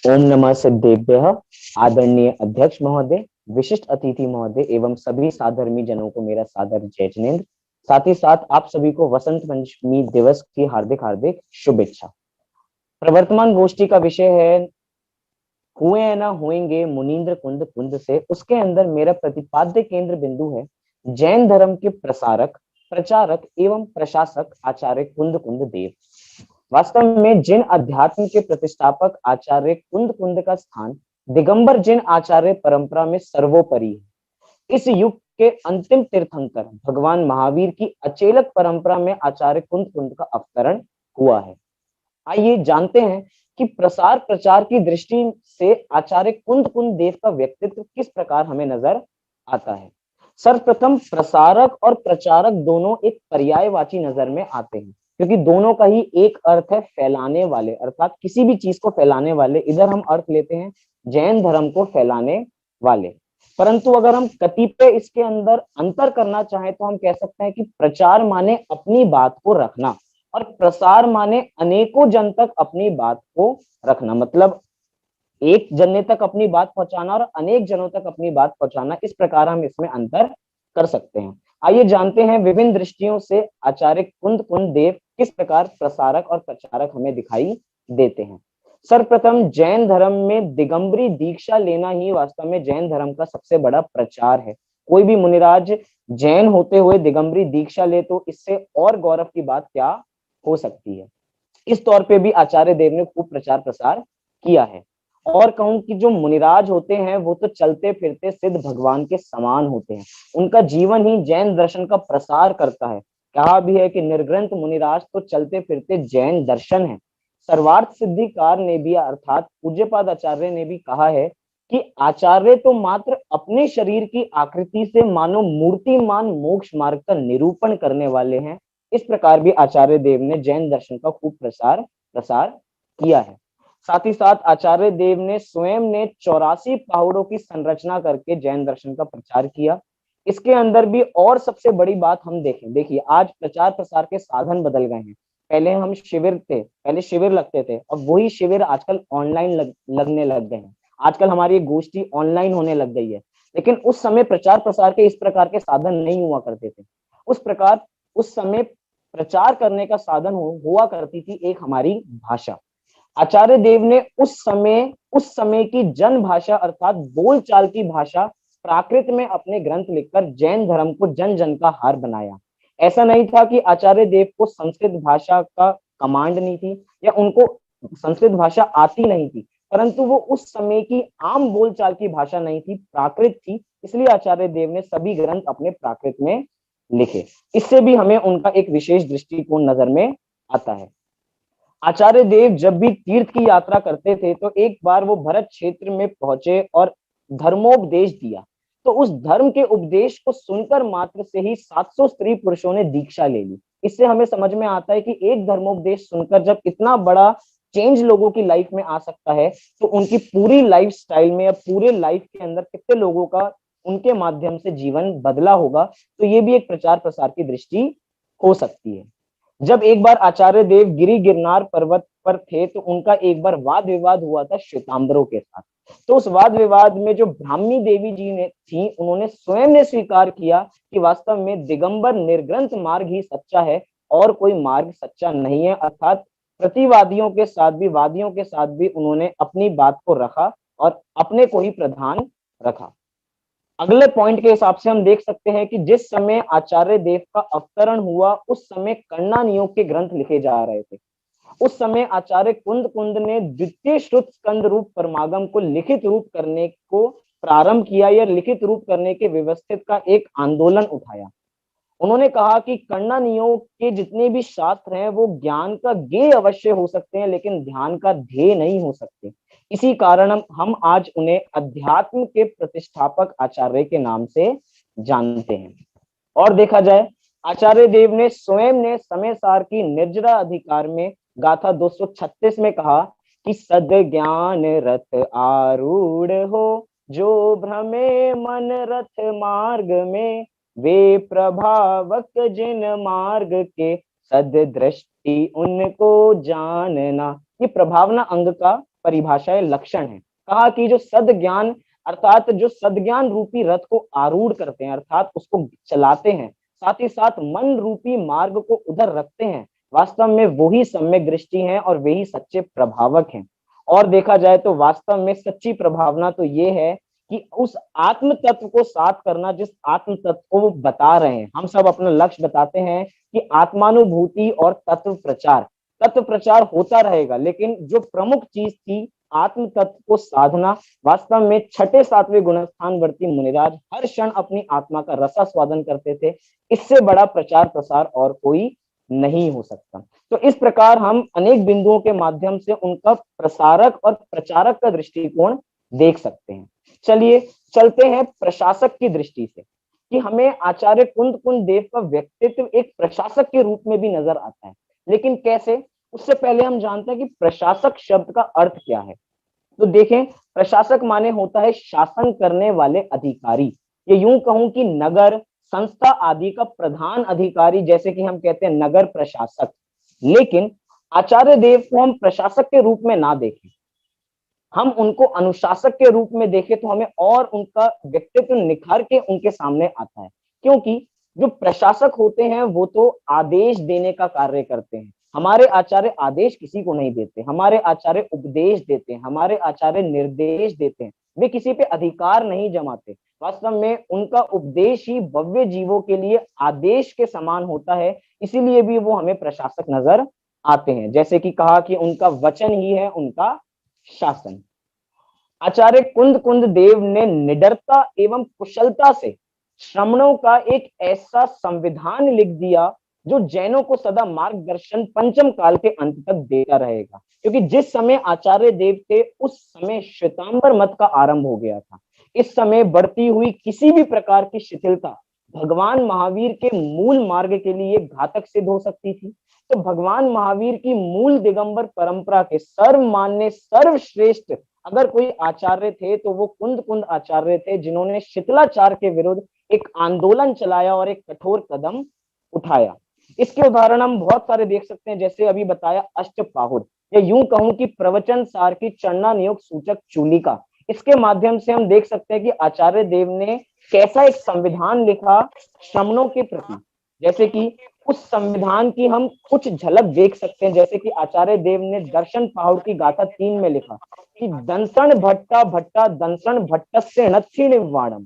ओम नमः सिद्धेभ्यः। आदरणीय अध्यक्ष महोदय, विशिष्ट अतिथि महोदय एवं सभी साधर्मी जनों को मेरा सादर जय जिनेन्द्र। साथ ही साथ आप सभी को वसंत पंचमी दिवस की हार्दिक हार्दिक शुभेच्छा। प्रवर्तमान गोष्ठी का विषय है हुए न होंगे मुनीन्द्र कुंद कुंद से। उसके अंदर मेरा प्रतिपाद्य केंद्र बिंदु है जैन धर्म के प्रसारक, प्रचारक एवं प्रशासक आचार्य कुंद कुंद देव। वास्तव में जिन अध्यात्म के प्रतिष्ठापक आचार्य कुंद कुंद का स्थान दिगंबर जिन आचार्य परंपरा में सर्वोपरि है। इस युग के अंतिम तीर्थंकर भगवान महावीर की अचेलक परंपरा में आचार्य कुंद कुंद का अवतरण हुआ है। आइए जानते हैं कि प्रसार प्रचार की दृष्टि से आचार्य कुंद कुंद देव का व्यक्तित्व किस प्रकार हमें नजर आता है। सर्वप्रथम प्रसारक और प्रचारक दोनों एक पर्यायवाची नजर में आते हैं, क्योंकि दोनों का ही एक अर्थ है फैलाने वाले, अर्थात किसी भी चीज को फैलाने वाले। इधर हम अर्थ लेते हैं जैन धर्म को फैलाने वाले। परंतु अगर हम कतिपय इसके अंदर अंतर करना चाहें तो हम कह सकते हैं कि प्रचार माने अपनी बात को रखना और प्रसार माने अनेकों जन तक अपनी बात को रखना। मतलब एक जने तक अपनी बात पहुंचाना और अनेक जनों तक अपनी बात पहुंचाना। इस प्रकार हम इसमें अंतर कर सकते हैं। आइए जानते हैं विभिन्न दृष्टियों से आचार्य कुंद कुंद देव किस प्रकार प्रसारक और प्रचारक हमें दिखाई देते हैं। सर्वप्रथम जैन धर्म में दिगंबरी दीक्षा लेना ही वास्तव में जैन धर्म का सबसे बड़ा प्रचार है। कोई भी मुनिराज जैन होते हुए दिगंबरी दीक्षा ले तो इससे और गौरव की बात क्या हो सकती है। इस तौर पे भी आचार्य देव ने खूब प्रचार प्रसार किया है। और कहूं कि जो मुनिराज होते हैं वो तो चलते फिरते सिद्ध भगवान के समान होते हैं। उनका जीवन ही जैन दर्शन का प्रसार करता है। कहा भी है कि निर्ग्रंथ मुनिराज तो चलते फिरते जैन दर्शन है। सर्वार्थ सिद्धिकार ने भी अर्थात पूज्यपाद आचार्य ने भी कहा है कि आचार्य तो मात्र अपने शरीर की आकृति से मानो मूर्तिमान मोक्ष मार्ग का निरूपण करने वाले हैं। इस प्रकार भी आचार्य देव ने जैन दर्शन का खूब प्रसार किया है। साथ ही साथ आचार्य देव ने स्वयं ने 84 पहाड़ों की संरचना करके जैन दर्शन का प्रचार किया। इसके अंदर भी और सबसे बड़ी बात हम देखें, देखिए आज प्रचार प्रसार के साधन बदल गए हैं। पहले हम शिविर थे, पहले शिविर लगते थे और वही शिविर आजकल ऑनलाइन लगने लग गए हैं। आजकल हमारी गोष्ठी ऑनलाइन होने लग गई है। लेकिन उस समय प्रचार प्रसार के इस प्रकार के साधन नहीं हुआ करते थे। उस समय प्रचार करने का साधन हुआ करती थी एक हमारी भाषा। आचार्य देव ने उस समय की जन भाषा अर्थात बोलचाल की भाषा प्राकृत में अपने ग्रंथ लिखकर जैन धर्म को जन जन का हार बनाया। ऐसा नहीं था कि आचार्य देव को संस्कृत भाषा का कमांड नहीं थी या उनको संस्कृत भाषा आती नहीं थी, परंतु वो उस समय की आम बोलचाल की भाषा नहीं थी, प्राकृत थी। इसलिए आचार्य देव ने सभी ग्रंथ अपने प्राकृत में लिखे। इससे भी हमें उनका एक विशेष दृष्टिकोण नजर में आता है। आचार्य देव जब भी तीर्थ की यात्रा करते थे तो एक बार वो भरत क्षेत्र में पहुंचे और धर्मोपदेश दिया। तो उस धर्म के उपदेश को सुनकर मात्र से ही 700 स्त्री पुरुषों ने दीक्षा ले ली। इससे हमें समझ में आता है कि एक धर्मोपदेश सुनकर जब इतना बड़ा चेंज लोगों की लाइफ में आ सकता है तो उनकी पूरी लाइफ स्टाइल में या पूरे लाइफ के अंदर कितने लोगों का उनके माध्यम से जीवन बदला होगा। तो ये भी एक प्रचार प्रसार की दृष्टि हो सकती है। जब एक बार आचार्य देव गिरी गिरनार पर्वत पर थे तो उनका एक बार वाद विवाद हुआ था श्वेतांबरों के साथ। तो उस वाद विवाद में जो ब्राह्मी देवी जी ने थी उन्होंने स्वयं ने स्वीकार किया कि वास्तव में दिगंबर निर्ग्रंथ मार्ग ही सच्चा है और कोई मार्ग सच्चा नहीं है। अर्थात प्रतिवादियों के साथ भी वादियों के साथ भी उन्होंने अपनी बात को रखा और अपने को ही प्रधान रखा। अगले पॉइंट के हिसाब से हम देख सकते हैं कि जिस समय आचार्य देव का अवतरण हुआ उस समय कण्णा नियोग के ग्रंथ लिखे जा रहे थे। उस समय आचार्य कुंद कुंद ने द्वितीय श्रुत स्कंद रूप परमागम को लिखित रूप करने को प्रारंभ किया या लिखित रूप करने के व्यवस्थित का एक आंदोलन उठाया। उन्होंने कहा कि कण्णा नियोग के जितने भी शास्त्र हैं वो ज्ञान का गेय अवश्य हो सकते हैं लेकिन ध्यान का ध्येय नहीं हो सकते। इसी कारण हम आज उन्हें अध्यात्म के प्रतिष्ठापक आचार्य के नाम से जानते हैं। और देखा जाए आचार्य देव ने स्वयं ने समय सार की निर्जरा अधिकार में गाथा 236 में कहा कि सद ज्ञान रथ आरूढ़ हो जो भ्रमे मन रथ मार्ग में वे प्रभावक जिन मार्ग के सद दृष्टि उनको जानना। ये प्रभावना अंग का परिभाषा है, लक्षण है। कहा कि जो सद ज्ञान अर्थात जो सदज्ञान रूपी रथ को आरूढ़ करते हैं अर्थात उसको चलाते हैं, साथ ही साथ मन रूपी मार्ग को उधर रखते हैं, वास्तव में वही सम्यक दृष्टि है और वही सच्चे प्रभावक हैं। और देखा जाए तो वास्तव में सच्ची प्रभावना तो ये है कि उस आत्म तत्व को साथ करना, जिस आत्म तत्व को वो बता रहे हैं। हम सब अपना लक्ष्य बताते हैं कि आत्मानुभूति और तत्व प्रचार होता रहेगा, लेकिन जो प्रमुख चीज थी आत्म तत्व को साधना, वास्तव में छठे सातवें गुणस्थानवर्ती मुनिराज हर क्षण अपनी आत्मा का रसास्वादन करते थे। इससे बड़ा प्रचार प्रसार और कोई नहीं हो सकता। तो इस प्रकार हम अनेक बिंदुओं के माध्यम से उनका प्रसारक और प्रचारक का दृष्टिकोण देख सकते हैं। चलिए चलते हैं प्रशासक की दृष्टि से, कि हमें आचार्य कुंद कुंद देव का व्यक्तित्व एक प्रशासक के रूप में भी नजर आता है, लेकिन कैसे? उससे पहले हम जानते हैं कि प्रशासक शब्द का अर्थ क्या है। तो देखें, प्रशासक माने होता है शासन करने वाले अधिकारी, ये यूं कहूं कि नगर संस्था आदि का प्रधान अधिकारी, जैसे कि हम कहते हैं नगर प्रशासक। लेकिन आचार्य देव को हम प्रशासक के रूप में ना देखें, हम उनको अनुशासक के रूप में देखें तो हमें और उनका व्यक्तित्व निखार के उनके सामने आता है। क्योंकि जो प्रशासक होते हैं वो तो आदेश देने का कार्य करते हैं। हमारे आचार्य आदेश किसी को नहीं देते, हमारे आचार्य उपदेश देते हैं, हमारे आचार्य निर्देश देते हैं, वे किसी पे अधिकार नहीं जमाते। वास्तव में उनका उपदेश ही भव्य जीवों के लिए आदेश के समान होता है, इसीलिए भी वो हमें प्रशासक नजर आते हैं। जैसे कि कहा कि उनका वचन ही है उनका शासन। आचार्य कुंद कुंद देव ने निडरता एवं कुशलता से श्रमणों का एक ऐसा संविधान लिख दिया जो जैनों को सदा मार्गदर्शन पंचम काल के अंत तक देता रहेगा। क्योंकि जिस समय आचार्य देव थे उस समय श्वेतांबर मत का आरंभ हो गया था। इस समय बढ़ती हुई किसी भी प्रकार की शिथिलता भगवान महावीर के मूल मार्ग के लिए घातक सिद्ध हो सकती थी। तो भगवान महावीर की मूल दिगंबर परंपरा के सर्वमान्य सर्वश्रेष्ठ अगर कोई आचार्य थे तो वो कुंद कुंद आचार्य थे, जिन्होंने शिथिलाचार के विरुद्ध एक आंदोलन चलाया और एक कठोर कदम उठाया। इसके उदाहरण हम बहुत सारे देख सकते हैं, जैसे अभी बताया अष्टपाहुर, या यूं कहूं कि प्रवचन सार की चरणा नियोग सूचक चूलिका। इसके माध्यम से हम देख सकते हैं कि आचार्य देव ने कैसा एक संविधान लिखा श्रमणों के प्रति। जैसे कि उस संविधान की हम कुछ झलक देख सकते हैं, जैसे कि आचार्य देव ने दर्शन पाहुर की गाथा 3 में लिखा कि दंसण भट्टा भट्टा दंसण भट्टस्य नच्छिण वाणम।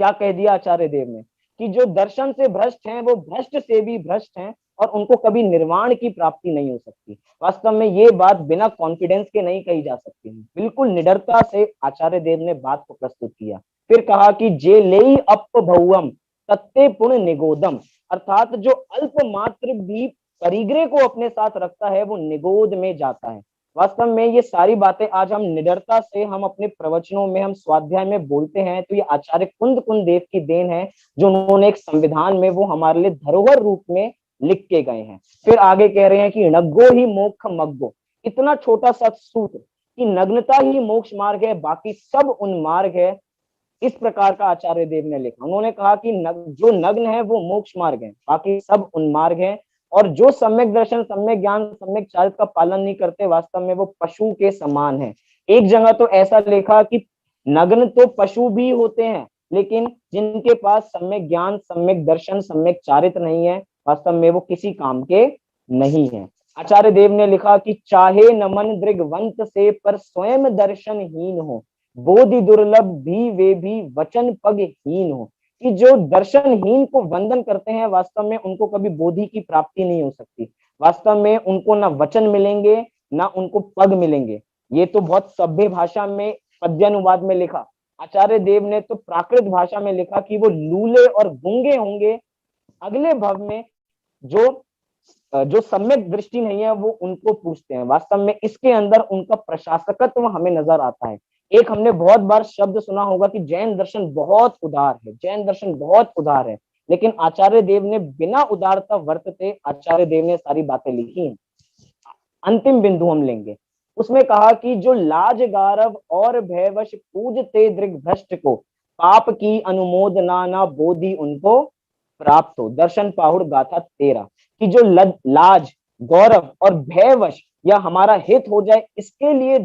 क्या कह दिया आचार्य देव ने कि जो दर्शन से भ्रष्ट हैं वो भ्रष्ट से भी भ्रष्ट हैं और उनको कभी निर्वाण की प्राप्ति नहीं हो सकती। वास्तव में ये बात बिना कॉन्फिडेंस के नहीं कही जा सकती है, बिल्कुल निडरता से आचार्य देव ने बात को प्रस्तुत किया। फिर कहा कि जे लेई अपभौवम तत्ते पुण्य निगोदम, अर्थात जो अल्प मात्र भी परिग्रह को अपने साथ रखता है वो निगोद में जाता है। वास्तव में ये सारी बातें आज हम निडरता से हम अपने प्रवचनों में हम स्वाध्याय में बोलते हैं तो ये आचार्य कुंद कुंद देव की देन है, जो उन्होंने एक संविधान में वो हमारे लिए धरोहर रूप में लिख के गए हैं। फिर आगे कह रहे हैं कि नग्गो ही मोक्ष मग्गो, इतना छोटा सा सूत्र कि नग्नता ही मोक्ष मार्ग है, बाकी सब उन्मार्ग है। इस प्रकार का आचार्य देव ने लिखा। उन्होंने कहा कि जो नग्न है वो मोक्ष मार्ग है, बाकी सब उन्मार्ग है। और जो सम्यक दर्शन सम्यक ज्ञान सम्यक चारित्र का पालन नहीं करते वास्तव में वो पशु के समान है। एक जगह तो ऐसा लिखा कि नग्न तो पशु भी होते हैं, लेकिन जिनके पास सम्यक ज्ञान सम्यक दर्शन सम्यक चारित्र नहीं है वास्तव में वो किसी काम के नहीं है। आचार्य देव ने लिखा कि चाहे नमन दृग्वंत से पर स्वयं दर्शनहीन हो, बोधि दुर्लभ भी वे भी वचन पगहीन हो। कि जो दर्शनहीन को वंदन करते हैं वास्तव में उनको कभी बोधि की प्राप्ति नहीं हो सकती। वास्तव में उनको ना वचन मिलेंगे ना उनको पग मिलेंगे। ये तो बहुत सभ्य भाषा में पद्यानुवाद में लिखा। आचार्य देव ने तो प्राकृत भाषा में लिखा कि वो लूले और गूंगे होंगे अगले भव में, जो सम्यक दृष्टि नहीं है वो उनको पूछते हैं। वास्तव में इसके अंदर उनका प्रशासकत्व हमें नजर आता है। एक हमने बहुत बार शब्द सुना होगा कि जैन दर्शन बहुत उदार है, जैन दर्शन बहुत उदार है, लेकिन आचार्य देव ने बिना उदारता वर्तते आचार्य देव ने सारी बातें लिखी हैं। अंतिम बिंदु हम लेंगे, उसमें कहा कि जो लाज गारव और भयवश पूजते दृग्भ्रष्ट को, पाप की अनुमोदना ना बोधि उनको प्राप्त हो। दर्शन पाहुड़ गाथा 13 कि जो लाज गौरव और भयवश या हमारा हित हो जाए इसके लिए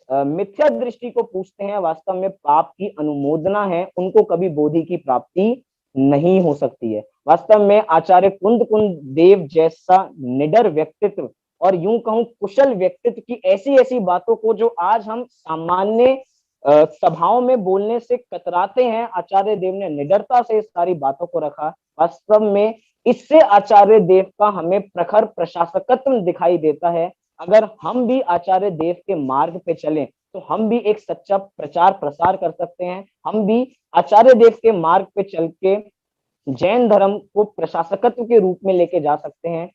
मिथ्या दृष्टि को पूछते हैं, वास्तव में पाप की अनुमोदना है, उनको कभी बोधि की प्राप्ति नहीं हो सकती है। वास्तव में आचार्य कुंद कुंद देव जैसा निडर व्यक्तित्व और यूं कहूं कुशल व्यक्तित्व की ऐसी ऐसी बातों को जो आज हम सामान्य सभाओं में बोलने से कतराते हैं, आचार्य देव ने निडरता से इस सारी बातों को रखा। वास्तव में इससे आचार्य देव का हमें प्रखर प्रशासकत्व दिखाई देता है। अगर हम भी आचार्य देव के मार्ग पे चलें तो हम भी एक सच्चा प्रचार प्रसार कर सकते हैं। हम भी आचार्य देव के मार्ग पे चल के जैन धर्म को प्रशासकत्व के रूप में लेके जा सकते हैं।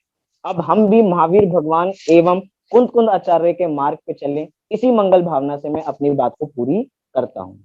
अब हम भी महावीर भगवान एवं कुंद कुंद आचार्य के मार्ग पे चले, इसी मंगल भावना से मैं अपनी बात को पूरी करता हूँ।